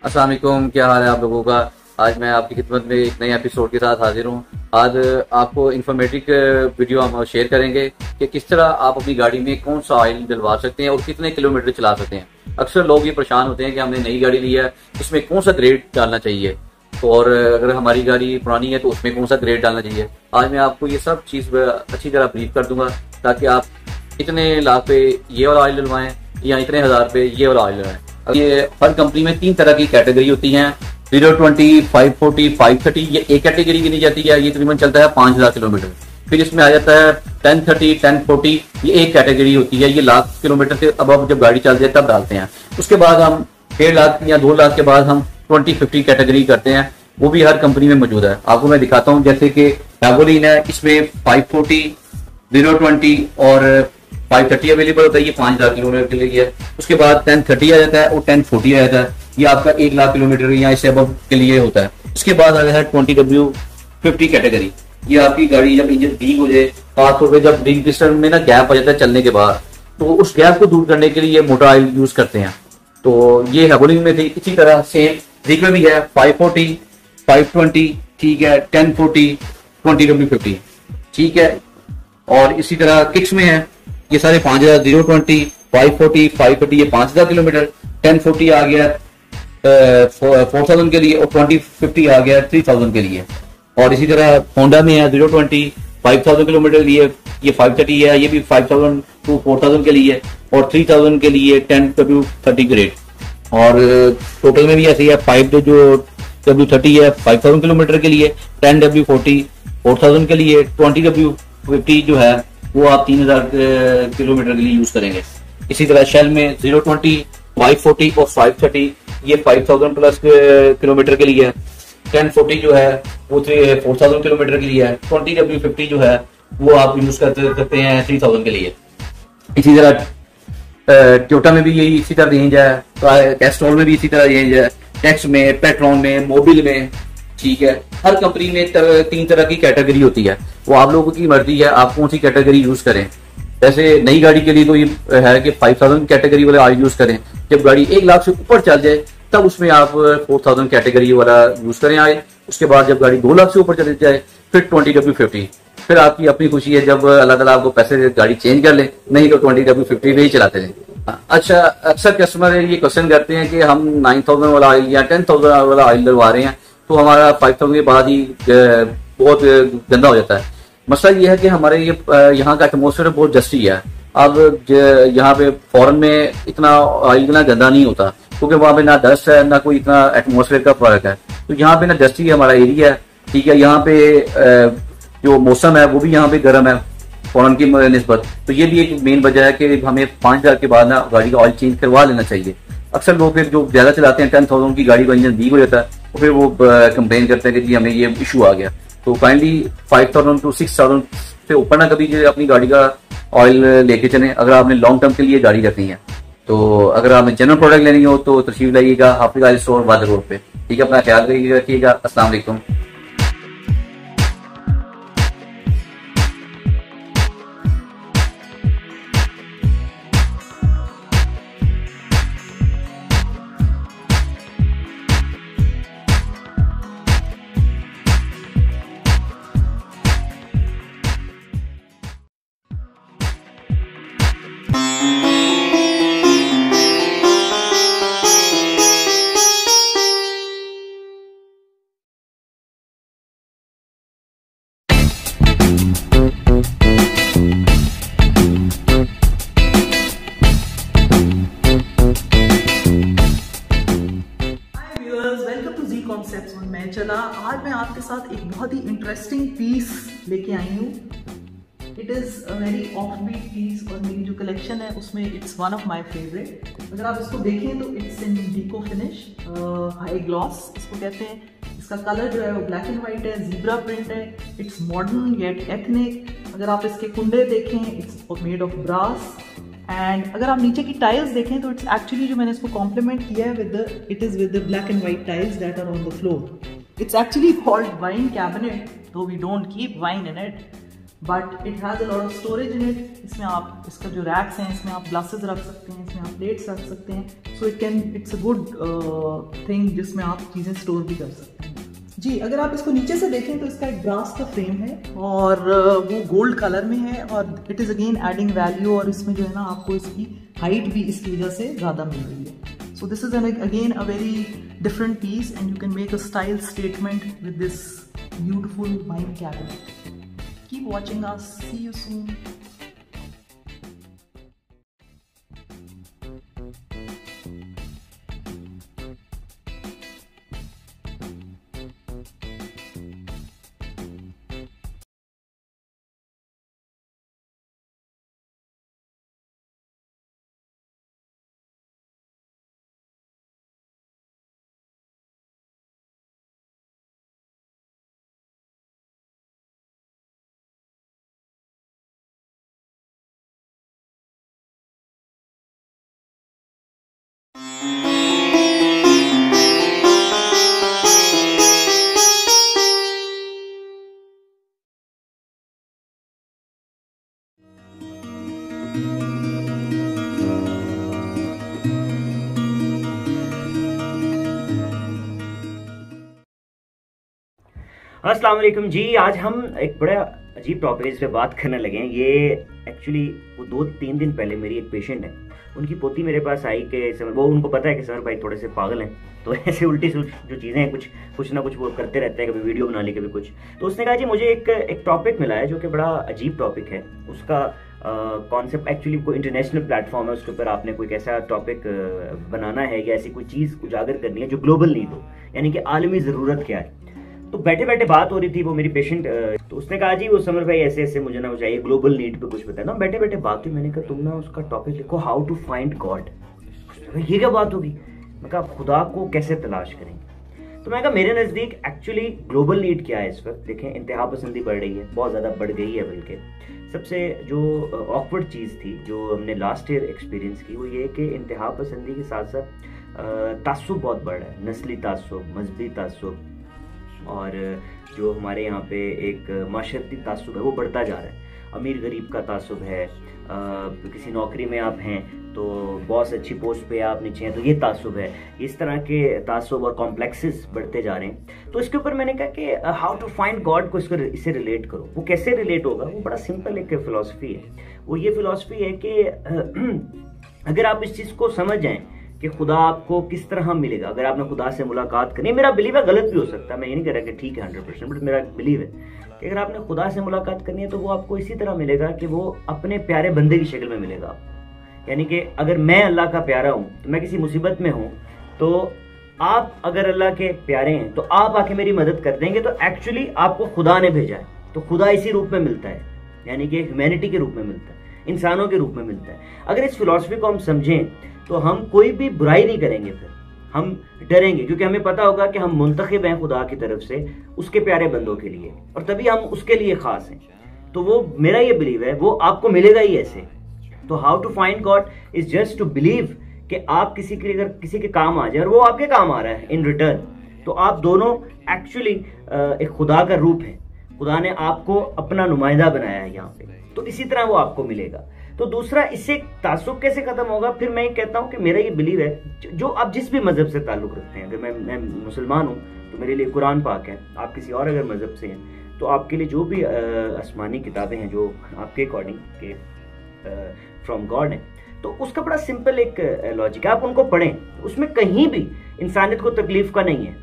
अस्सलाम वालेकुम, क्या हाल है आप लोगों का। आज मैं आपकी खिदमत में एक नए एपिसोड के साथ हाजिर हूँ। आज आपको इन्फॉर्मेटिव वीडियो हम शेयर करेंगे कि किस तरह आप अपनी गाड़ी में कौन सा ऑयल डलवा सकते हैं और कितने किलोमीटर चला सकते हैं। अक्सर लोग ये परेशान होते हैं कि हमने नई गाड़ी ली है, इसमें कौन सा ग्रेड डालना चाहिए, और अगर हमारी गाड़ी पुरानी है तो उसमें कौन सा ग्रेड डालना चाहिए। आज मैं आपको ये सब चीज़ अच्छी तरह ब्रीफ कर दूंगा ताकि आप इतने लाख पे ये वाला ऑयल डलवाएं या इतने हजार पे ये वाला ऑयल डलवाएं। अब ये हर कंपनी में 3 तरह की कैटेगरी होती हैं, 020, 540, 530। ये एक कैटेगरी गिनी जाती है, ये तकरीबन चलता है 5000 किलोमीटर। फिर इसमें आ जाता है 1030, 1040, ये एक कैटेगरी होती है, ये लाख किलोमीटर से अब जब गाड़ी चल जाए तब डालते हैं। उसके बाद हम 1.5 लाख या 2 लाख के बाद हम 2050 कैटेगरी करते हैं, वो भी हर कंपनी में मौजूद है। आपको मैं दिखाता हूँ, जैसे कि पैगोलिन है, इसमें 540, 020 और 530 अवेलेबल होता है, ये 5000 किलोमीटर के लिए है। उसके बाद 1030 आ जाता है और 1040 आ जाता है, ये आपका 1 लाख किलोमीटर या इससे अब के लिए होता है। उसके बाद आ जाता है 20W50 कैटेगरी। ये आपकी गाड़ी जब इंजन वीक हो जाए, खासतौर पर जब रिंग पिस्टन में ना गैप आ जाता है चलने के बाद, तो उस गैप को दूर करने के लिए मोटर ऑयल यूज करते हैं। तो ये हैगोलिन में थी। इसी तरह सेम जिक में भी है 540, 520, ठीक है, 1040, 20W50, ठीक है। और इसी तरह किक्स में है, ये सारे 5000, 020, 540, 530, ये 5000 किलोमीटर, 1040 आ गया 4000 के लिए और 2050 आ गया 3000 के लिए। और इसी तरह होंडा में है 020, 5000 किलोमीटर के लिए, ये 530 है, ये भी 5000 to 4000 के लिए, और 3000 के लिए 10W30 ग्रेड। और टोटल में भी ऐसे ही है, 5W30 है 5000 किलोमीटर के लिए, 10W40 4000 के लिए, 20W50 जो है वो आप 3000 किलोमीटर के लिए यूज करेंगे। इसी तरह शेल में 020, 540 और 530, ये 5000 प्लस किलोमीटर के लिए है। 1040 जो है वो 4000 किलोमीटर के लिए है। 20W50 जो है वो आप यूज करते हैं 3000 के लिए। इसी तरह टोयोटा में भी यही इसी तरह रेंज है, कैस्ट्रॉल में भी इसी तरह रेंज है, टेक्स में, पेट्रोन में, मोबिल में, ठीक है। हर कंपनी में 3 तरह की कैटेगरी होती है, वो आप लोगों की मर्जी है आप कौन सी कैटेगरी यूज करें। जैसे नई गाड़ी के लिए तो ये है कि 5000 कैटेगरी वाला ऑयल यूज करें। जब गाड़ी 1 लाख से ऊपर चल जाए तब उसमें आप 4000 कैटेगरी वाला यूज करें आए। उसके बाद जब गाड़ी 2 लाख से ऊपर चली जाए फिर 20W50। फिर आपकी अपनी खुशी है, जब अल्लाह ताला आपको पैसे दे गाड़ी चेंज कर ले, नहीं तो 20W50 में ही चलाते रहे। अच्छा, अक्सर कस्टमर ये क्वेश्चन करते हैं कि हम 9000 वाला ऑयल या 10000 वाला ऑयल डलवा रहे हैं तो हमारा 5000 के बाद ही बहुत गंदा हो जाता है। मसला ये है कि हमारे ये यहाँ का एटमोसफेयर बहुत डस्टी है। अब यहाँ पे फॉरेन में इतना गंदा नहीं होता क्योंकि वहाँ पे ना डस्ट है ना कोई इतना एटमोसफेयर का फर्क है। तो यहाँ पे ना डस्टी हमारा एरिया है, ठीक है। यहाँ पे जो मौसम है वो भी यहाँ पे गर्म है फॉरेन की निस्बत। तो ये भी एक मेन वजह है कि हमें 5000 के बाद ना गाड़ी का ऑयल चेंज करवा लेना चाहिए। अक्सर लोग फिर जो ज्यादा चलाते हैं 10,000 की गाड़ी का इंजन वीक हो जाता है तो फिर वो कंप्लेन करते हैं कि जी हमें ये इशू आ गया। तो काइंडली 5000 to 6000 से ऊपर ना कभी अपनी गाड़ी का ऑयल लेके चलें अगर आपने लॉन्ग टर्म के लिए गाड़ी रखनी है। तो अगर आपने जनरल प्रोडक्ट लेनी हो तो तशरीफ लाइएगा हाफिज ऑयल स्टोर वादर रोड पे, ठीक है। अपना ख्याल रखिएगा। अस्सलाम वालेकुम। मैं चला आज मैं आपके साथ एक बहुत ही इंटरेस्टिंग पीस लेके आई हूँ। It is a very off beat piece और मेरी जो कलेक्शन है उसमें it's one of my favourite. अगर आप इसको देखें तो it's in deco finish, high gloss इसको कहते हैं। इसका कलर जो है वो ब्लैक एंड वाइट है, जीब्रा प्रिंट है। It's modern yet ethnic. अगर आप इसके कुंडे देखें it's made of brass. And अगर आप नीचे की टाइल्स देखें तो इट्स एक्चुअली जो मैंने इसको कॉम्प्लीमेंट किया है with the black and white tiles that are on the floor. It's actually called wine cabinet, though we don't keep wine in it. But it has a lot of storage in it. इसमें आप इसका जो racks हैं इसमें आप glasses रख सकते हैं, इसमें आप प्लेट्स रख सकते हैं। So it's a good thing जिसमें आप चीज़ें स्टोर भी कर सकते हैं। जी, अगर आप इसको नीचे से देखें तो इसका एक ब्रास का फ्रेम है और वो गोल्ड कलर में है और it is again adding value, और इसमें जो है ना आपको इसकी हाइट भी इसकी वजह से ज़्यादा मिल रही है। So this is again a very different piece and you can make a style statement with this beautiful wine cabinet. Keep watching us, see you soon. अस्सलाम वालेकुम जी। आज हम एक बड़ा अजीब टॉपिक पे बात करने लगे हैं। ये एक्चुअली वो 2-3 दिन पहले मेरी एक पेशेंट है, उनकी पोती मेरे पास आई कि सर, वो उनको पता है कि सर भाई थोड़े से पागल हैं, तो ऐसे उल्टी जो चीज़ें हैं कुछ ना कुछ वो करते रहते हैं, कभी वीडियो बना ली कभी कुछ। तो उसने कहा जी मुझे एक टॉपिक मिला है जो कि बड़ा अजीब टॉपिक है। उसका कॉन्सेप्ट एक्चुअली कोई इंटरनेशनल प्लेटफॉर्म है, उसके ऊपर आपने कोई ऐसा टॉपिक बनाना है या ऐसी कोई चीज़ उजागर करनी है जो ग्लोबल नीड हो, यानी कि आलमी ज़रूरत क्या है। तो बैठे बैठे बात हो रही थी, वो मेरी पेशेंट, तो उसने कहा जी वो समर भाई ऐसे ऐसे मुझे ना चाहिए ग्लोबल नीड पे कुछ बताना। बैठे बैठे बात हुई, मैंने कहा तुम ना उसका टॉपिक लिखो हाउ टू फाइंड गॉड। ये क्या बात होगी? मैं कहा आप खुदा को कैसे तलाश करेंगे? तो मैं कहा मेरे नज़दीक एक्चुअली ग्लोबल नीड क्या है इस वक्त। देखें इंतहा पसंदी बढ़ रही है, बहुत ज़्यादा बढ़ गई है। बल्कि सबसे जो ऑकवर्ड चीज़ थी जो हमने लास्ट ईयर एक्सपीरियंस की वो ये कि इंतहा पसंदी के साथ साथ तासुब बहुत बढ़ रहा है, नस्ली तासुब, मजहबी तासुब, और जो हमारे यहाँ पे एक माशरती तासुब है वो बढ़ता जा रहा है। अमीर गरीब का तासुब है, किसी नौकरी में आप हैं तो बॉस अच्छी पोस्ट पे आप नीचे हैं तो ये तासुब है। इस तरह के तासुब और कॉम्प्लेक्सेस बढ़ते जा रहे हैं। तो इसके ऊपर मैंने कहा कि हाउ टू फाइंड गॉड को इससे रिलेट करो। वो कैसे रिलेट होगा? वो बड़ा सिंपल एक फिलॉसफी है। वो ये फिलॉसफी है कि अगर आप इस चीज़ को समझ जाएं कि खुदा आपको किस तरह मिलेगा, अगर आपने खुदा से मुलाकात करनी, मेरा बिलीव है गलत भी हो सकता है, मैं ये नहीं कह रहा कि ठीक है 100%, बट मेरा बिलीव है कि अगर आपने खुदा से मुलाकात करनी है तो वो आपको इसी तरह मिलेगा कि वो अपने प्यारे बंदे की शक्ल में मिलेगा आपको। यानी कि अगर मैं अल्लाह का प्यारा हूँ तो मैं किसी मुसीबत में हूँ तो आप अगर अल्लाह के प्यारे हैं तो आप आके मेरी मदद कर देंगे, तो एक्चुअली आपको खुदा ने भेजा है। तो खुदा इसी रूप में मिलता है, यानी कि ह्यूमैनिटी के रूप में मिलता है, इंसानों के रूप में मिलता है। अगर इस फिलॉसफी को हम समझें तो हम कोई भी बुराई नहीं करेंगे, फिर हम डरेंगे, क्योंकि हमें पता होगा कि हम मुंतखब हैं खुदा की तरफ से उसके प्यारे बंदों के लिए, और तभी हम उसके लिए खास हैं। तो वो मेरा ये बिलीव है वो आपको मिलेगा ही ऐसे। तो how to find God is just to believe कि आप किसी के अगर किसी के काम आ जाए और वो आपके काम आ रहा है इन रिटर्न, तो आप दोनों एक्चुअली एक खुदा का रूप है। खुदा ने आपको अपना नुमाइंदा बनाया है यहाँ पे, तो इसी तरह वो आपको मिलेगा। तो दूसरा, इससे तासुब कैसे खत्म होगा? फिर मैं ये कहता हूँ कि मेरा ये बिलीव है जो आप जिस भी मजहब से ताल्लुक रखते हैं, अगर मैं मुसलमान हूँ तो मेरे लिए कुरान पाक है, आप किसी और अगर मजहब से हैं तो आपके लिए जो भी आसमानी किताबें हैं जो आपके अकॉर्डिंग के फ्रॉम गॉड हैं, तो उसका बड़ा सिंपल एक लॉजिक है, आप उनको पढ़ें। उसमें कहीं भी इंसानियत को तकलीफ का नहीं है,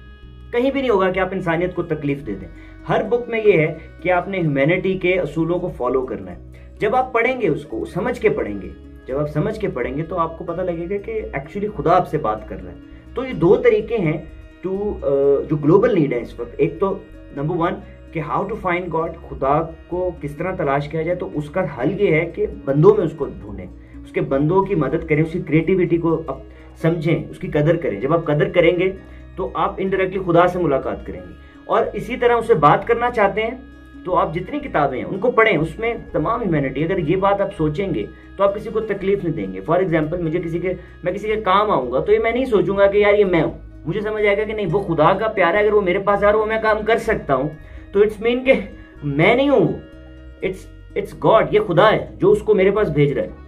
कहीं भी नहीं होगा कि आप इंसानियत को तकलीफ दे दें। हर बुक में ये है कि आपने ह्यूमैनिटी के असूलों को फॉलो करना है। जब आप पढ़ेंगे उसको समझ के पढ़ेंगे, जब आप समझ के पढ़ेंगे तो आपको पता लगेगा कि एक्चुअली खुदा आपसे बात कर रहा है। तो ये दो तरीके हैं जो ग्लोबल नीड है इस वक्त। एक तो नंबर 1 कि हाउ टू फाइंड गॉड, खुदा को किस तरह तलाश किया जाए। तो उसका हल ये है कि बंदों में उसको ढूंढें, उसके बंदों की मदद करें, उसकी क्रिएटिविटी को आप समझें, उसकी कदर करें। जब आप कदर करेंगे तो आप इनडायरेक्टली खुदा से मुलाकात करेंगे। और इसी तरह उससे बात करना चाहते हैं तो आप जितनी किताबें हैं उनको पढ़ें, उसमें तमाम ह्यूमैनिटी, अगर ये बात आप सोचेंगे तो आप किसी को तकलीफ नहीं देंगे। फॉर एग्जाम्पल मैं किसी के काम आऊंगा तो ये मैं नहीं सोचूंगा कि यार ये मैं हूँ, मुझे समझ आएगा कि नहीं वो खुदा का प्यारा है, अगर वो मेरे पास आ रहा है वो मैं काम कर सकता हूँ, तो इट्स मीन के मैं नहीं हूँ, इट्स इट्स गॉड, ये खुदा है जो उसको मेरे पास भेज रहा है,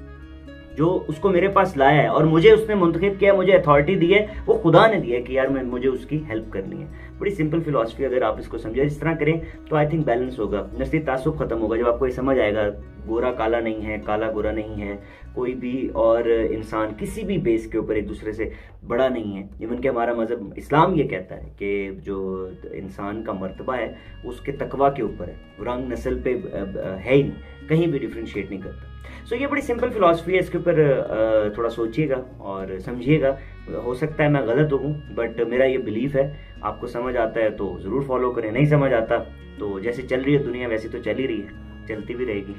जो उसको मेरे पास लाया है और मुझे उसने मुंतखब किया, मुझे अथॉरिटी दी है, वो खुदा ने दिया है कि यार मुझे उसकी हेल्प करनी है। बड़ी सिंपल फिलॉसफी, अगर आप इसको समझे इस तरह करें तो आई थिंक बैलेंस होगा, नस्ली तासुब खत्म होगा। जब आपको ये समझ आएगा गोरा काला नहीं है, काला गोरा नहीं है, कोई भी और इंसान किसी भी बेस के ऊपर एक दूसरे से बड़ा नहीं है। इवन कि हमारा मजहब इस्लाम ये कहता है कि जो इंसान का मर्तबा है उसके तकवा के ऊपर है, रंग नस्ल पे है ही नहीं, कहीं भी डिफ्रेंशिएट नहीं करता। सो ये बड़ी सिंपल फिलॉसफी है, इसके ऊपर थोड़ा सोचिएगा और समझिएगा। हो सकता है मैं गलत हूँ, बट मेरा ये बिलीफ है। आपको समझ आता है तो ज़रूर फॉलो करें, नहीं समझ आता तो जैसे चल रही है दुनिया वैसे तो चल ही रही है, चलती भी रहेगी।